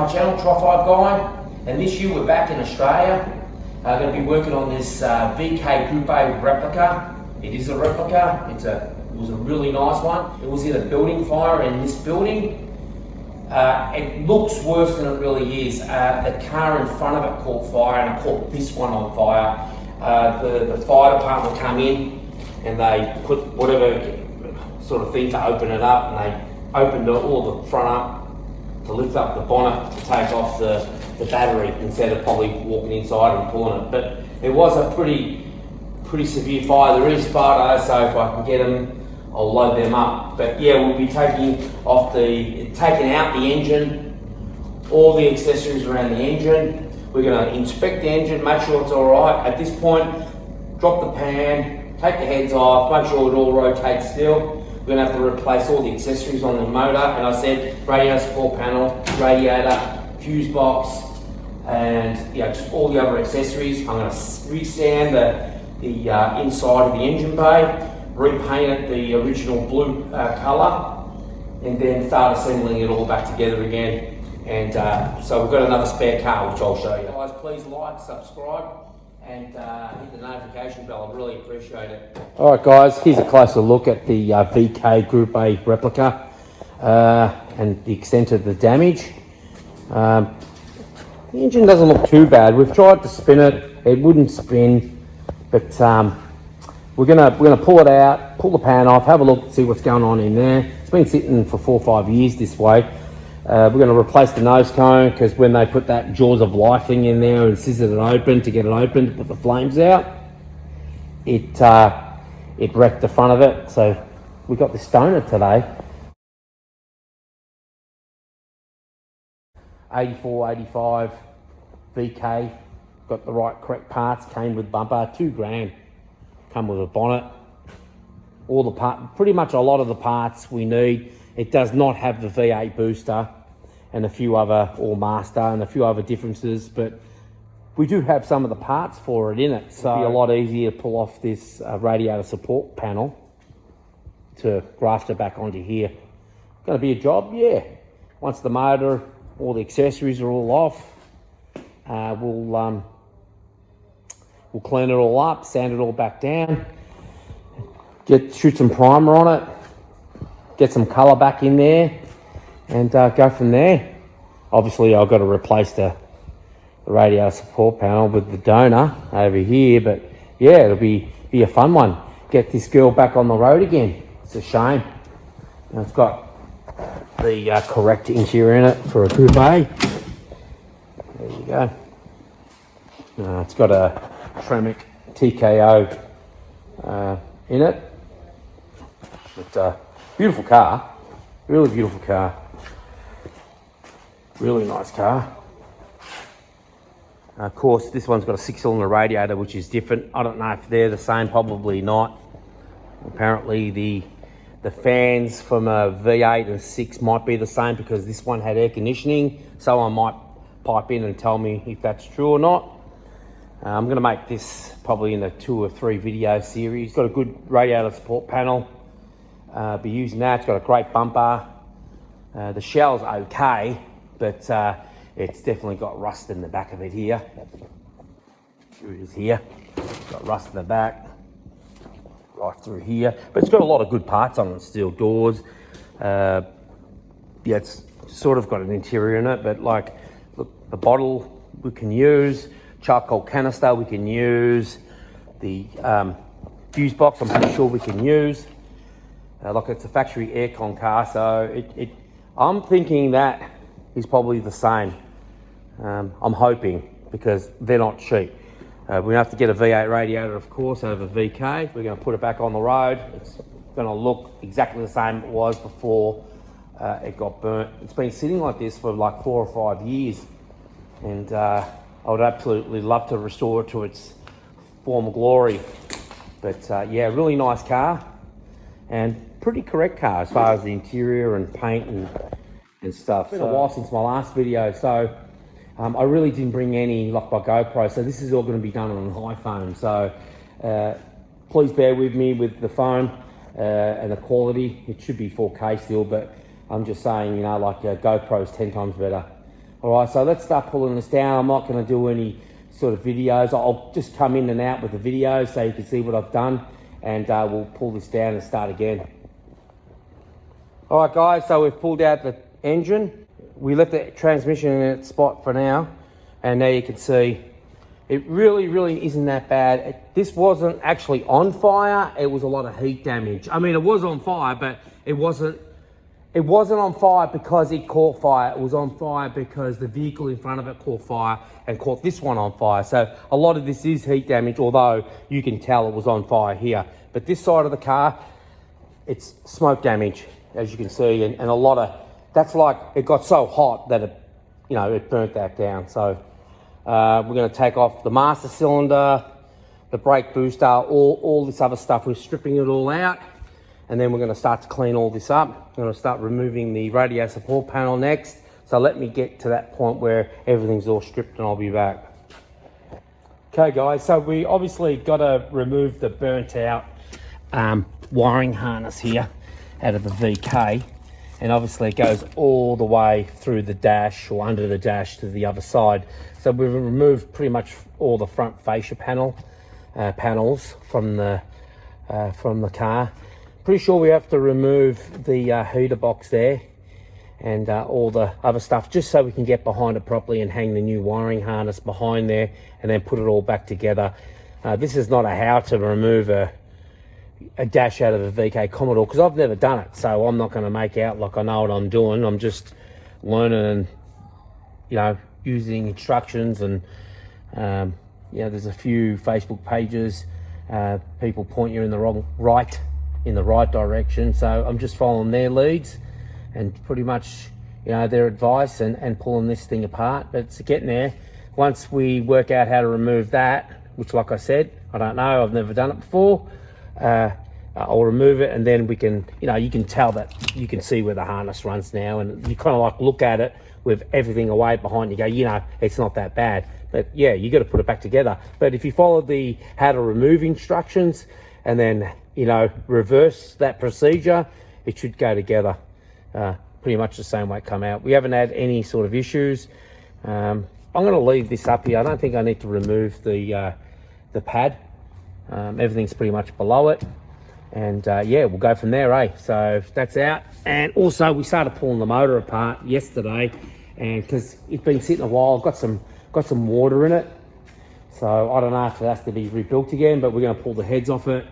my channel, Try5 Guy, and this year we're back in Australia. I'm going to be working on this VK Group A replica. It is a replica. It was a really nice one. It was in a building fire in this building. It looks worse than it really is. The car in front of it caught fire, and it caught this one on fire. The fire department came in and they put whatever sort of thing to open it up, and they opened all the front up to lift up the bonnet to take off the battery instead of probably walking inside and pulling it. But it was a pretty severe fire. There is photos, so if I can get them, I'll load them up. But yeah, we'll be taking out the engine, all the accessories around the engine. We're going to inspect the engine, make sure it's all right. At this point, drop the pan, take the heads off, make sure it all rotates still. We're going to have to replace all the accessories on the motor, and I said radio support panel, radiator, fuse box, and just all the other accessories. I'm going to re-sand the inside of the engine bay, repaint it the original blue colour, and then start assembling it all back together again. And so we've got another spare car which I'll show you. Guys, please like, subscribe, and hit the notification bell. I really appreciate it. Alright guys, here's a closer look at the VK Group A replica and the extent of the damage. The engine doesn't look too bad. We've tried to spin it, it wouldn't spin, but we're gonna pull it out, pull the pan off, have a look, see what's going on in there. It's been sitting for 4 or 5 years this way. We're going to replace the nose cone, because when they put that jaws of life thing in there and scissored it open to get it open to put the flames out, it wrecked the front of it. So we got this stoner today. 84, 85 VK, got the right correct parts, came with bumper, $2,000, come with a bonnet, all the pretty much a lot of the parts we need. It does not have the V8 booster and a few other, or master, and a few other differences, but we do have some of the parts for it in it. So it'll be a lot easier to pull off this radiator support panel to graft it back onto here. Gonna be a job, yeah. Once the motor, all the accessories are all off, we'll clean it all up, sand it all back down, shoot some primer on it, get some colour back in there, and go from there. Obviously I've got to replace the radiator support panel with the donor over here, but yeah, it'll be a fun one. Get this girl back on the road again. It's a shame. And it's got the correct interior in it for a Group A. There you go. It's got a Tremec TKO in it. But beautiful car, really beautiful car, really nice car. Of course, this one's got a 6-cylinder radiator, which is different. I don't know if they're the same, probably not. Apparently the fans from a V8 and 6 might be the same, because this one had air conditioning. Someone might pipe in and tell me if that's true or not. I'm going to make this probably in a 2 or 3 video series. Got a good radiator support panel. Be using that. It's got a great bumper. The shell's okay, but it's definitely got rust in the back of it here. Here it is here. It's got rust in the back, right through here. But it's got a lot of good parts on it. Steel doors. Yeah, it's sort of got an interior in it, but like, look, the bottle we can use, charcoal canister we can use, the fuse box I'm pretty sure we can use. Like, it's a factory aircon car, so I'm thinking that is probably the same. I'm hoping, because they're not cheap. We're gonna have to get a V8 radiator, of course, over VK. We're gonna put it back on the road. It's gonna look exactly the same it was before it got burnt. It's been sitting like this for like 4 or 5 years, and I would absolutely love to restore it to its former glory. But yeah, really nice car, and pretty correct car as far as the interior and paint and stuff. It's been a while since my last video, so I really didn't bring any like my GoPro, so this is all going to be done on an iPhone. So please bear with me with the phone and the quality. It should be 4K still, but I'm just saying, you know, like GoPro's 10 times better. All right, so let's start pulling this down. I'm not going to do any sort of videos. I'll just come in and out with the videos so you can see what I've done, and we'll pull this down and start again. All right, guys, so we've pulled out the engine. We left the transmission in its spot for now, and now you can see it really isn't that bad. This wasn't actually on fire. It was a lot of heat damage. I mean, it was on fire, but it wasn't on fire because it caught fire. It was on fire because the vehicle in front of it caught fire and caught this one on fire. So a lot of this is heat damage, although you can tell it was on fire here. But this side of the car, it's smoke damage, as you can see, and a lot of, that's like, it got so hot that it, you know, it burnt that down. So we're going to take off the master cylinder, the brake booster, all this other stuff. We're stripping it all out. And then we're going to start to clean all this up. I'm going to start removing the radio support panel next. So let me get to that point where everything's all stripped and I'll be back. Okay guys, so we obviously got to remove the burnt out wiring harness here out of the VK. And obviously it goes all the way through the dash or under the dash to the other side. So we've removed pretty much all the front fascia panels from the car. Pretty sure we have to remove the heater box there and all the other stuff, just so we can get behind it properly and hang the new wiring harness behind there and then put it all back together. This is not a how to remove a dash out of a VK Commodore, because I've never done it, so I'm not going to make out like I know what I'm doing. I'm just learning and, you know, using instructions, and you know, there's a few Facebook pages, people point you in the right direction, so I'm just following their leads and pretty much, you know, their advice and pulling this thing apart. But it's getting there. Once we work out how to remove that, which, like I said, I don't know, I've never done it before, I'll remove it, and then we can, you know, you can tell that, you can see where the harness runs now, and you kind of like look at it with everything away behind you, go, you know, it's not that bad. But yeah, you got to put it back together. But if you follow the how to remove instructions and then, you know, reverse that procedure, it should go together pretty much the same way it come out. We haven't had any sort of issues. I'm going to leave this up here. I don't think I need to remove the pad. Everything's pretty much below it, and yeah, we'll go from there, eh? So that's out. And also we started pulling the motor apart yesterday, and because it's been sitting a while, got some water in it, so I don't know if it has to be rebuilt again, but we're going to pull the heads off it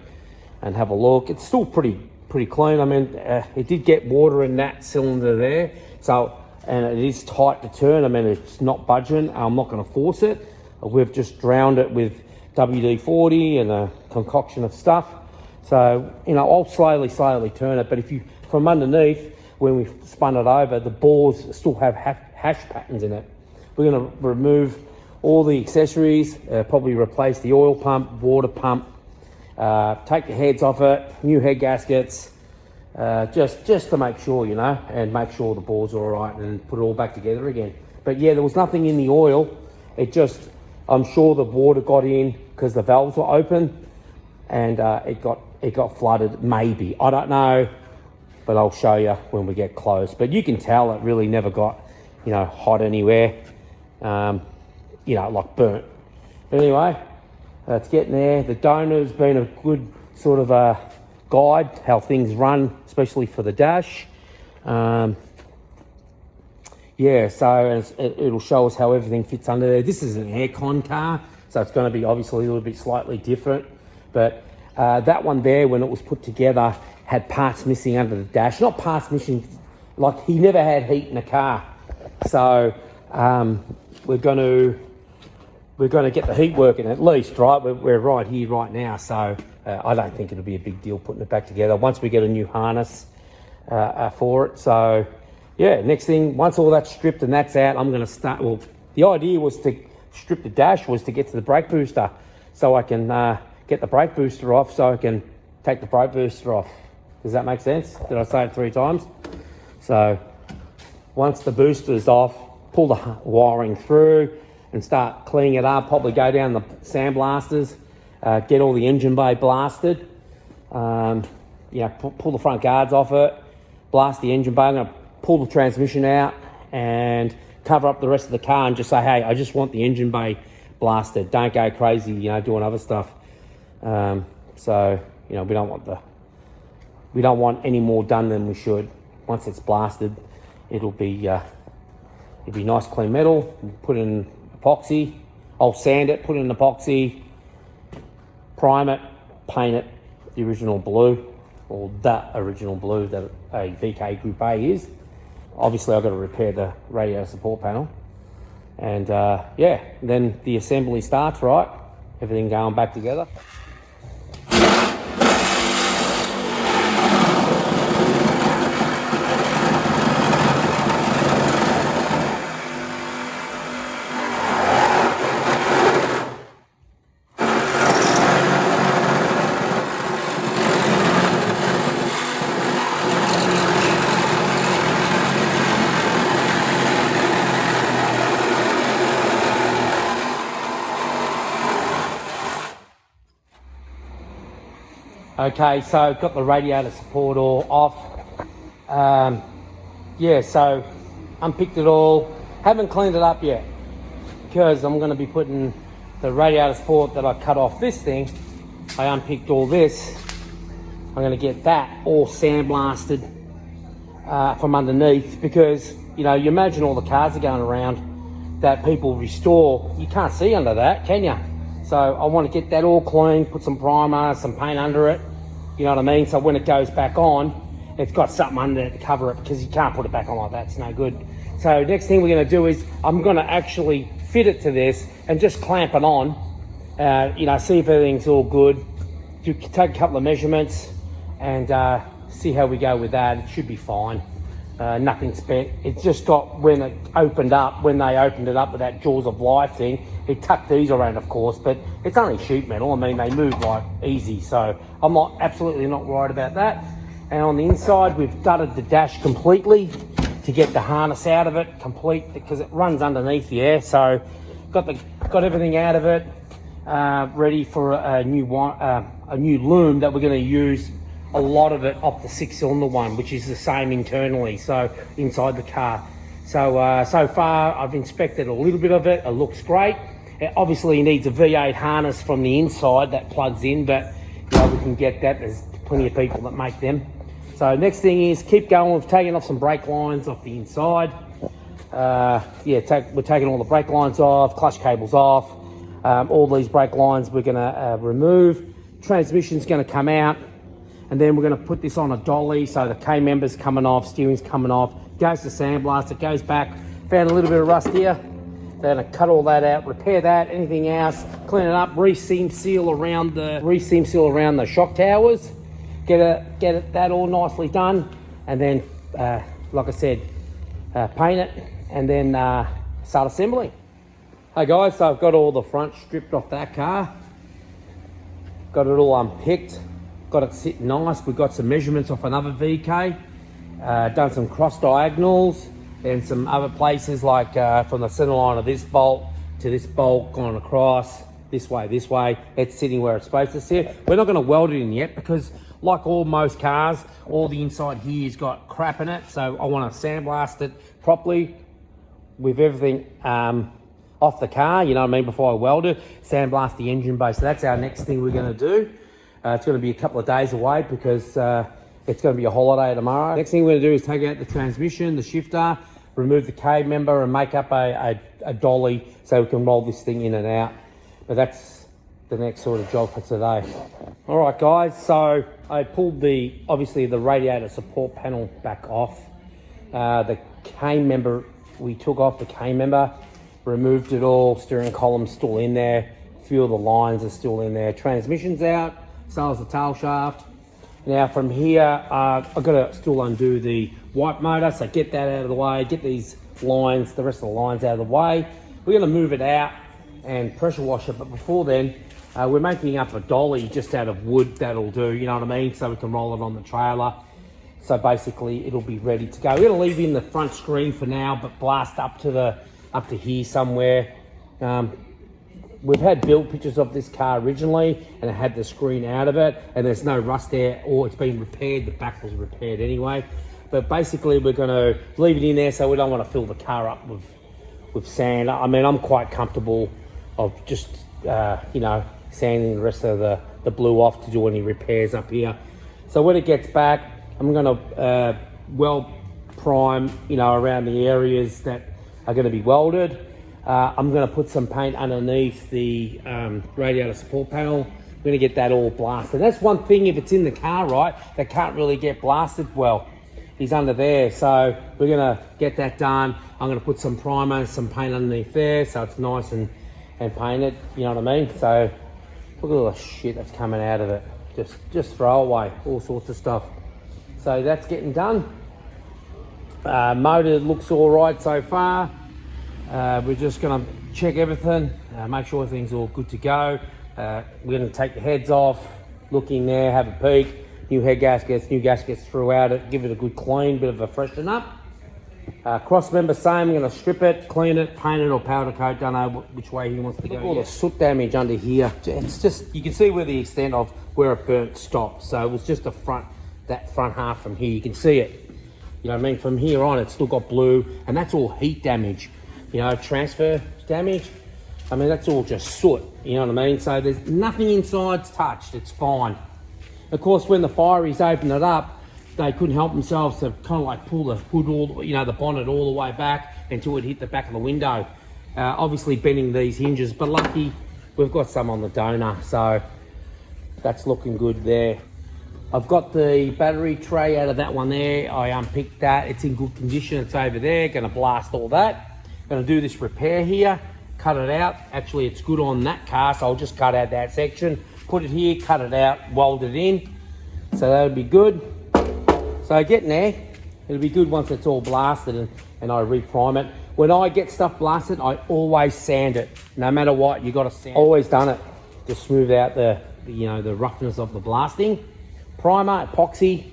and have a look. It's still pretty clean. I mean, it did get water in that cylinder there, so, and it is tight to turn. I mean, it's not budging. I'm not going to force it. We've just drowned it with WD-40 and a concoction of stuff. So, you know, I'll slowly turn it. But if you, from underneath, when we spun it over, the bores still have hash patterns in it. We're going to remove all the accessories, probably replace the oil pump, water pump, take the heads off it, new head gaskets, just to make sure, you know, and make sure the bores are all right, and put it all back together again. But yeah, there was nothing in the oil. It just, I'm sure the water got in because the valves were open, and it got flooded, maybe. I don't know, but I'll show you when we get close. But you can tell it really never got, you know, hot anywhere, you know, like burnt. But anyway, it's getting there. The donor's been a good sort of a guide how things run, especially for the dash. Yeah, so it'll show us how everything fits under there. This is an aircon car, so it's going to be obviously a little bit slightly different. But that one there, when it was put together, had parts missing under the dash. Not parts missing, like he never had heat in a car. So we're going to get the heat working at least, right? We're right here right now, so I don't think it'll be a big deal putting it back together once we get a new harness for it. So yeah, next thing, once all that's stripped and that's out, I'm going to start. Well, the idea was to strip the dash, was to get to the brake booster, so I can get the brake booster off, so I can take the brake booster off. Does that make sense? Did I say it 3 times? So once the booster's off, pull the wiring through and start cleaning it up. Probably go down the sandblasters, get all the engine bay blasted. You know, pull the front guards off it, blast the engine bay. I'm going to pull the transmission out and cover up the rest of the car and just say, hey, I just want the engine bay blasted. Don't go crazy, you know, doing other stuff. So, you know, we don't want any more done than we should. Once it's blasted, it'll be nice clean metal. We'll put in epoxy. I'll sand it, put in epoxy, prime it, paint it the original blue, or the original blue that a VK Group A is. Obviously, I've got to repair the radiator support panel. And yeah, then the assembly starts, right? Everything going back together. Okay, so got the radiator support all off. Yeah, so unpicked it all. Haven't cleaned it up yet because I'm going to be putting the radiator support that I cut off this thing. I unpicked all this. I'm going to get that all sandblasted from underneath, because, you know, you imagine all the cars are going around that people restore. You can't see under that, can you? So I want to get that all clean, put some primer, some paint under it. You know what I mean? So when it goes back on, it's got something under it to cover it, because you can't put it back on like that. It's no good. So next thing we're going to do is I'm going to actually fit it to this and just clamp it on. You know, see if everything's all good. Take a couple of measurements and see how we go with that. It should be fine. Nothing spent. It's just got, when they opened it up with that Jaws of Life thing, it tucked these around, of course, but it's only sheet metal. I mean, they move like easy, so I'm absolutely not worried about that. And on the inside, we've dudded the dash completely to get the harness out of it complete, because it runs underneath the air. So got everything out of it, ready for a new loom that we're going to use. A lot of it off the 6-cylinder one, which is the same internally, so inside the car. So so far I've inspected a little bit of it. It looks great. It obviously needs a V8 harness from the inside that plugs in, but you know, we can get that. There's plenty of people that make them. So next thing is keep going. We've taken off some brake lines off the inside. Yeah, we're taking all the brake lines off, clutch cables off. All these brake lines we're going to remove. Transmission's going to come out. And then we're going to put this on a dolly, so the K-member's coming off, steering's coming off, goes to sandblast, it goes back. Found a little bit of rust here. They're going to cut all that out, repair that, anything else, clean it up, re-seam seal around the shock towers, get that all nicely done, and then, like I said, paint it, and then start assembling. Hey guys, so I've got all the front stripped off that car, got it all unpicked. Got it sitting nice. We've got some measurements off another VK, done some cross diagonals and some other places, like from the center line of this bolt to this bolt, gone across this way. It's sitting where it's supposed to sit. We're not going to weld it in yet, because like most cars, all the inside here's got crap in it. So I want to sandblast it properly with everything off the car, you know what I mean, before I weld it. Sandblast the engine bay. So that's our next thing we're going to do. It's going to be a couple of days away, because it's going to be a holiday tomorrow. Next thing we're going to do is take out the transmission, the shifter, remove the K-member and make up a dolly so we can roll this thing in and out. But that's the next sort of job for today. All right, guys, so I pulled obviously the radiator support panel back off. The K-member, we took off the K-member, removed it all, steering column's still in there, a few of the lines are still in there, transmission's out, so is the tail shaft. Now from here, I've got to still undo the wipe motor, so get that out of the way, get these lines, the rest of the lines out of the way. We're going to move it out and pressure wash it, but before then, we're making up a dolly just out of wood that'll do, you know what I mean, so we can roll it on the trailer. So basically, it'll be ready to go. We're going to leave in the front screen for now, but blast up to here somewhere. We've had build pictures of this car originally, and it had the screen out of it, and there's no rust there, or it's been repaired. The back was repaired anyway. But basically, we're going to leave it in there, so we don't want to fill the car up with with sand. I mean, I'm quite comfortable of just, you know, sanding the rest of the blue off to do any repairs up here. So when it gets back, I'm going to weld prime, you know, around the areas that are going to be welded. I'm going to put some paint underneath the radiator support panel. I'm going to get that all blasted. That's one thing, if it's in the car, right, that can't really get blasted well, is under there. So we're going to get that done. I'm going to put some primer, some paint underneath there so it's nice and painted, you know what I mean? So look at all the shit that's coming out of it. Just throw away, all sorts of stuff. So that's getting done. Motor looks all right so far. We're just going to check everything, make sure everything's all good to go. We're going to take the heads off, look in there, have a peek. New head gaskets, new gaskets throughout it, give it a good clean, bit of a freshen up. Cross member same, I'm going to strip it, clean it, paint it or powder coat, don't know which way he wants to go. Look at all the soot damage under here. It's just, you can see where the extent of where it burnt stopped. So it was just that front half from here, you can see it. You know what I mean? From here on, it's still got blue, and that's all heat damage. You know, transfer damage. I mean, that's all just soot, you know what I mean? So there's nothing inside's touched, it's fine. Of course, when the fireys opened it up, they couldn't help themselves to kind of like pull the hood, you know, the bonnet all the way back until it hit the back of the window. Obviously bending these hinges, but lucky we've got some on the donor, so that's looking good there. I've got the battery tray out of that one there. I unpicked that, it's in good condition, it's over there, gonna blast all that. Gonna do this repair here, cut it out. Actually, it's good on that car, so I'll just cut out that section, put it here, cut it out, weld it in. So that would be good. So getting there, it'll be good once it's all blasted and I reprime it. When I get stuff blasted, I always sand it. No matter what, you got to sand. Always done it to smooth out the you know, the roughness of the blasting. Primer, epoxy,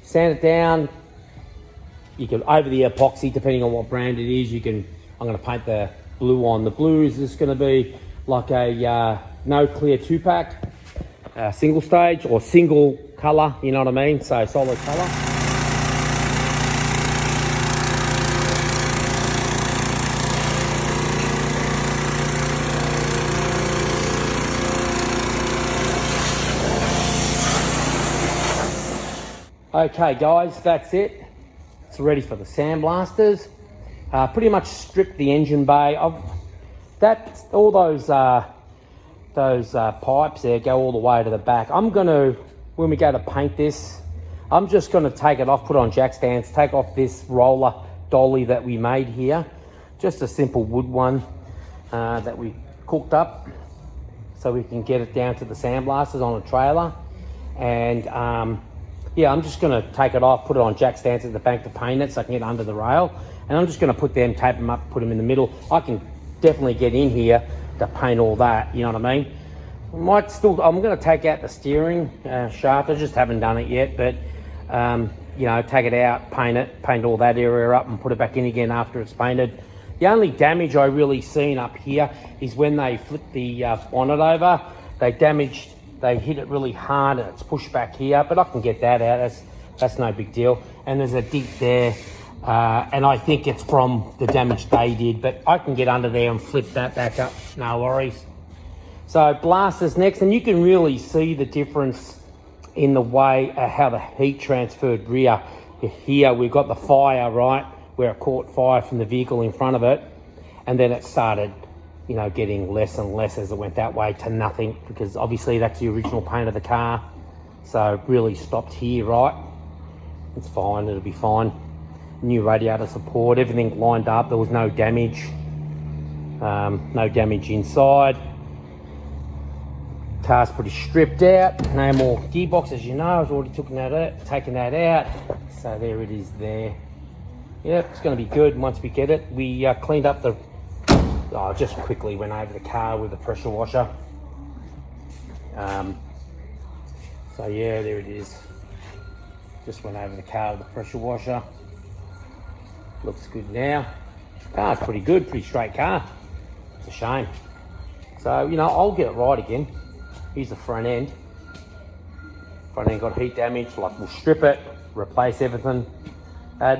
sand it down. You can over the epoxy, depending on what brand it is. I'm going to paint the blue on. The blue is just going to be like a no clear 2-pack, single stage or single color, you know what I mean? So solid color. Okay guys, that's it. It's ready for the sandblasters. Pretty much stripped the engine bay. All those pipes there go all the way to the back. I'm gonna, when we go to paint this, I'm just gonna take it off, put it on jack stands, take off this roller dolly that we made here. Just a simple wood one that we cooked up so we can get it down to the sandblasters on a trailer. And yeah, I'm just gonna take it off, put it on jack stands at the back to paint it so I can get under the rail. And I'm just gonna put them, tape them up, put them in the middle. I can definitely get in here to paint all that, you know what I mean? I'm gonna take out the steering shaft. I just haven't done it yet, but you know, take it out, paint all that area up and put it back in again after it's painted. The only damage I really seen up here is when they flipped the bonnet over, they hit it really hard and it's pushed back here, but I can get that out, that's no big deal. And there's a dip there, and I think it's from the damage they did, but I can get under there and flip that back up, no worries. So blasters next, and you can really see the difference in the way how the heat transferred rear. Here we've got the fire, right, where it caught fire from the vehicle in front of it, and then it started, you know, getting less and less as it went that way to nothing, because obviously that's the original paint of the car. So it really stopped here, right? It's fine, it'll be fine. New radiator support, everything lined up, there was no damage. No damage inside. Car's pretty stripped out, no more gearbox, as you know. I've already taken that out. So there it is there. Yep, it's going to be good once we get it. We cleaned up the, just quickly went over the car with the pressure washer. So yeah, there it is. Just went over the car with the pressure washer. Looks good now. Car's pretty good, pretty straight car. It's a shame. So, you know, I'll get it right again. Here's the front end. Front end got heat damage, like we'll strip it, replace everything.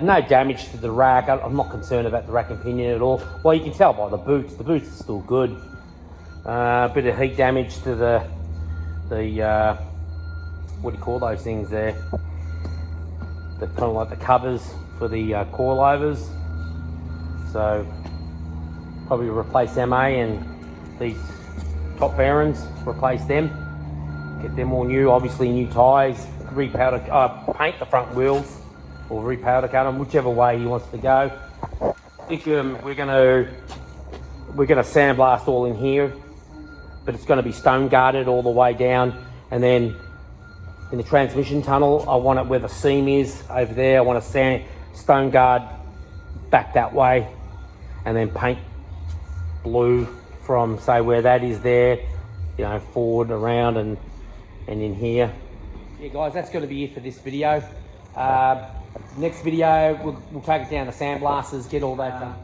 No damage to the rack. I'm not concerned about the rack and pinion at all. Well, you can tell by the boots. The boots are still good. Bit of heat damage to the what do you call those things there? They're kind of like the covers for the coilovers. So probably replace MA and these top bearings, replace them. Get them all new, obviously new tyres, repowder, paint the front wheels or repowder cut them, whichever way he wants to go. I think we're gonna sandblast all in here, but it's gonna be stone guarded all the way down, and then in the transmission tunnel, I want it where the seam is over there. I want to stone guard back that way, and then paint blue from say where that is there, you know, forward, around, and in here. Yeah, guys, that's going to be it for this video. Next video, we'll take it down to sandblasters, get all that,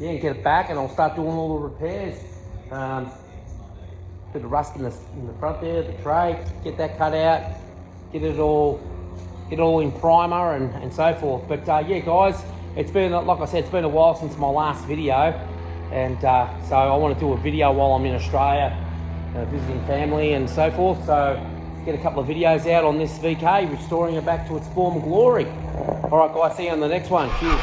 yeah, get it back, and I'll start doing all the repairs. Bit of rust in the front there, the tray, get that cut out, get it all in primer and so forth. But yeah, guys, it's been, like I said, it's been a while since my last video, and so I want to do a video while I'm in Australia, visiting family and so forth. So get a couple of videos out on this VK, restoring it back to its former glory. All right, guys, see you on the next one. Cheers.